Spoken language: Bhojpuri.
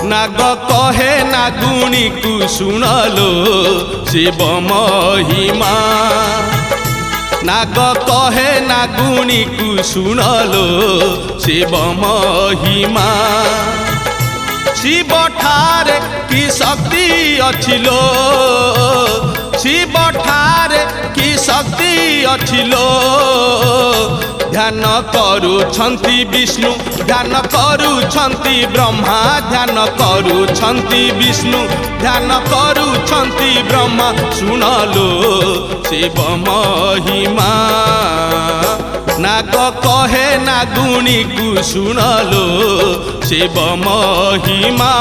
नाग कहे नागुणी को सुनलो शिव महिमा नाग कहे नागुणी को सुनलो शिव महिमा शिव ठारे की शक्ति अछिलो शिव ठारे की शक्ति अछिलो ध्यान करुछंती विष्णु ध्यान करुछंती ब्रह्मा ध्यान करुछंती विष्णु ध्यान करुछंती ब्रह्मा सुनलो शिव महिमा नाग कहे नागुणी को सुनलो शिव महिमा।